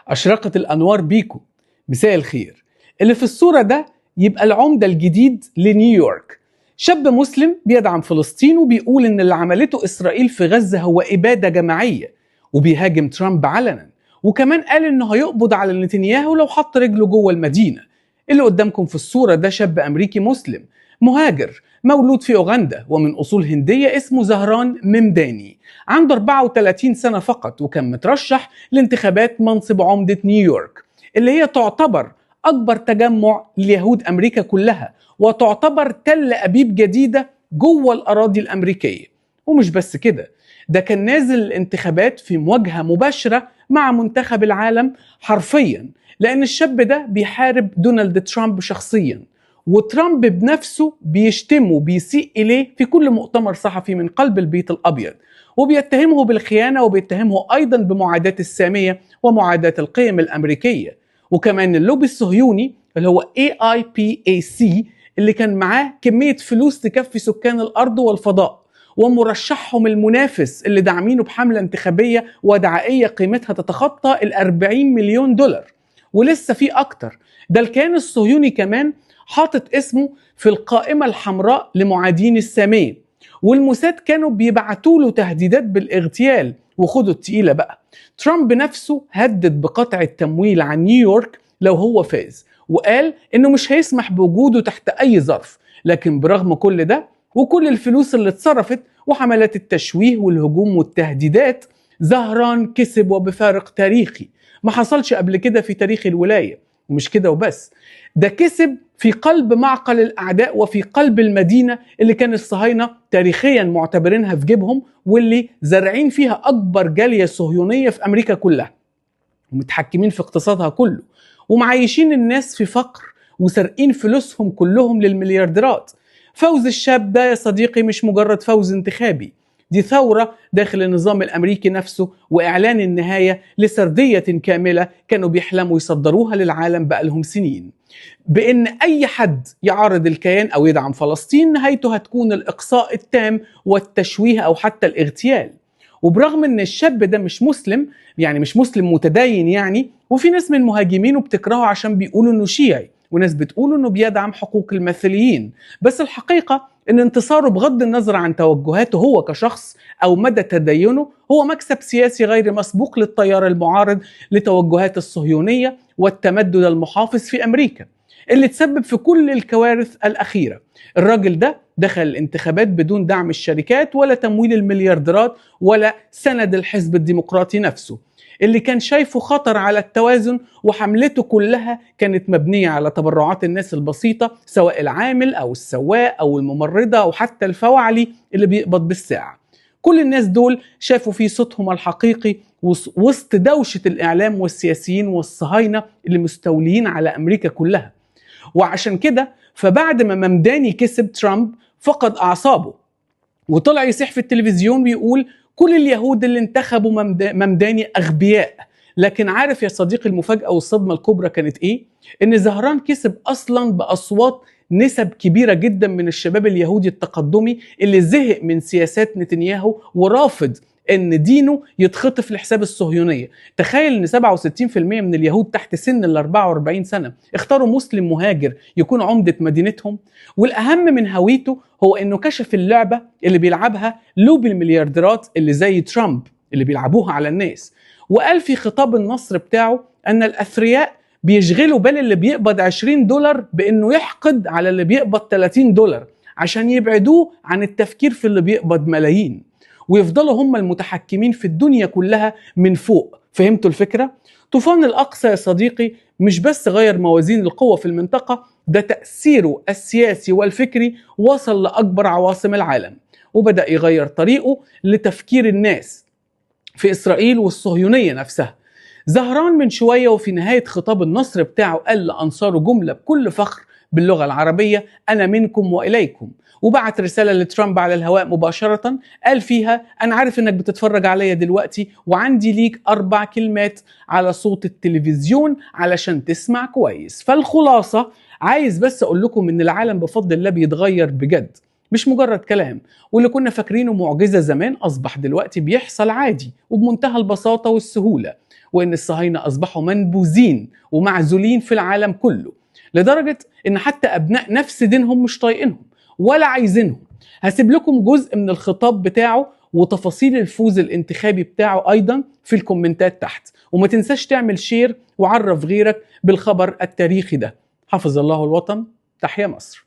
أشرقت الأنوار بيكو. مساء الخير. اللي في الصورة ده يبقى العمدة الجديد لنيويورك، شاب مسلم بيدعم فلسطين وبيقول إن اللي عملته إسرائيل في غزة هو إبادة جماعية، وبيهاجم ترامب علنا، وكمان قال إنه هيقبض على نتنياهو لو حط رجله جوه المدينة. اللي قدامكم في الصورة ده شاب أمريكي مسلم مهاجر مولود في أوغندا ومن أصول هندية، اسمه زهران ممداني. عنده 34 سنة فقط، وكان مترشح لانتخابات منصب عمدة نيويورك اللي هي تعتبر أكبر تجمع ليهود أمريكا كلها، وتعتبر تل أبيب جديدة جوه الأراضي الأمريكية. ومش بس كده، ده كان نازل الانتخابات في مواجهة مباشرة مع منتخب العالم حرفيا، لأن الشاب ده بيحارب دونالد ترامب شخصيا، وترامب بنفسه بيشتمه وبيسيء إليه في كل مؤتمر صحفي من قلب البيت الأبيض، وبيتهمه بالخيانة، وبيتهمه أيضا بمعاداة السامية ومعاداة القيم الأمريكية. وكمان اللوبي الصهيوني اللي هو AIPAC اللي كان معاه كمية فلوس تكفي سكان الأرض والفضاء، ومرشحهم المنافس اللي داعمينه بحملة انتخابية ودعائية قيمتها تتخطى $40 مليون. ولسه في أكتر، ده الكيان الصهيوني كمان حاطط اسمه في القائمة الحمراء لمعادين السامية، والموساد كانوا بيبعتوا له تهديدات بالاغتيال. وخدوا التقيلة بقى، ترامب نفسه هدد بقطع التمويل عن نيويورك لو هو فاز، وقال انه مش هيسمح بوجوده تحت اي ظرف. لكن برغم كل ده وكل الفلوس اللي اتصرفت وحملات التشويه والهجوم والتهديدات، زهران كسب وبفارق تاريخي ما حصلش قبل كده في تاريخ الولاية. ومش كده وبس، ده كسب في قلب معقل الأعداء وفي قلب المدينة اللي كان الصهاينة تاريخيا معتبرينها في جيبهم، واللي زارعين فيها أكبر جالية صهيونية في أمريكا كلها، ومتحكمين في اقتصادها كله، ومعيشين الناس في فقر، وسرقين فلوسهم كلهم للمليارديرات. فوز الشاب ده يا صديقي مش مجرد فوز انتخابي، دي ثورة داخل النظام الأمريكي نفسه، وإعلان النهاية لسردية كاملة كانوا بيحلموا يصدروها للعالم بقالهم سنين، بأن أي حد يعارض الكيان أو يدعم فلسطين نهايته هتكون الإقصاء التام والتشويه أو حتى الاغتيال. وبرغم أن الشاب ده مش مسلم، يعني مش مسلم متدين يعني، وفي ناس من مهاجمينه بتكرهه عشان بيقولوا أنه شيعي، وناس بتقول أنه بيدعم حقوق المثليين، بس الحقيقة أن انتصاره بغض النظر عن توجهاته هو كشخص أو مدى تدينه هو مكسب سياسي غير مسبوق للتيار المعارض لتوجهات الصهيونية والتمدد المحافظ في أمريكا اللي تسبب في كل الكوارث الأخيرة. الراجل ده دخل الانتخابات بدون دعم الشركات ولا تمويل المليارديرات ولا سند الحزب الديمقراطي نفسه اللي كان شايفه خطر على التوازن، وحملته كلها كانت مبنية على تبرعات الناس البسيطة، سواء العامل أو السواق أو الممرضة أو حتى الفواعلي اللي بيقبض بالساعة. كل الناس دول شافوا فيه صوتهم الحقيقي وسط دوشة الإعلام والسياسيين والصهاينة اللي مستولين على أمريكا كلها. وعشان كده فبعد ما ممداني كسب، ترامب فقد أعصابه وطلع يصيح في التلفزيون ويقول كل اليهود اللي انتخبوا ممداني أغبياء. لكن عارف يا صديقي المفاجأة والصدمة الكبرى كانت إيه؟ إن زهران كسب أصلا بأصوات نسب كبيرة جدا من الشباب اليهودي التقدمي اللي زهق من سياسات نتنياهو ورافض ان دينه يتخطف لحساب الصهيونية. تخيل ان 67% من اليهود تحت سن ال 44 سنة اختاروا مسلم مهاجر يكون عمدة مدينتهم. والاهم من هويته هو انه كشف اللعبة اللي بيلعبها لوبي المليارديرات اللي زي ترامب اللي بيلعبوها على الناس، وقال في خطاب النصر بتاعه ان الاثرياء بيشغلوا بال اللي بيقبض $20 بانه يحقد على اللي بيقبض $30 عشان يبعدوه عن التفكير في اللي بيقبض ملايين، ويفضلوا هم المتحكمين في الدنيا كلها من فوق. فهمتوا الفكرة؟ طوفان الأقصى يا صديقي مش بس غير موازين القوة في المنطقة، ده تأثيره السياسي والفكري وصل لأكبر عواصم العالم، وبدأ يغير طريقه لتفكير الناس في إسرائيل والصهيونية نفسها. زهران من شوية وفي نهاية خطاب النصر بتاعه قال لأنصاره جملة بكل فخر باللغة العربية: أنا منكم وإليكم. وبعت رسالة لترامب على الهواء مباشرة قال فيها: أنا عارف إنك بتتفرج عليا دلوقتي وعندي ليك 4 كلمات على صوت التلفزيون علشان تسمع كويس. فالخلاصة عايز بس أقول لكم إن العالم بفضل الله بيتغير بجد، مش مجرد كلام، واللي كنا فاكرينه معجزة زمان أصبح دلوقتي بيحصل عادي وبمنتهى البساطة والسهولة. وإن الصهاينة أصبحوا منبوذين ومعزولين في العالم كله، لدرجة إن حتى أبناء نفس دينهم مش طايقينهم ولا عايزينهم. هسيب لكم جزء من الخطاب بتاعه وتفاصيل الفوز الانتخابي بتاعه أيضا في الكومنتات تحت، وما تنساش تعمل شير وعرف غيرك بالخبر التاريخي ده. حفظ الله الوطن. تحيا مصر.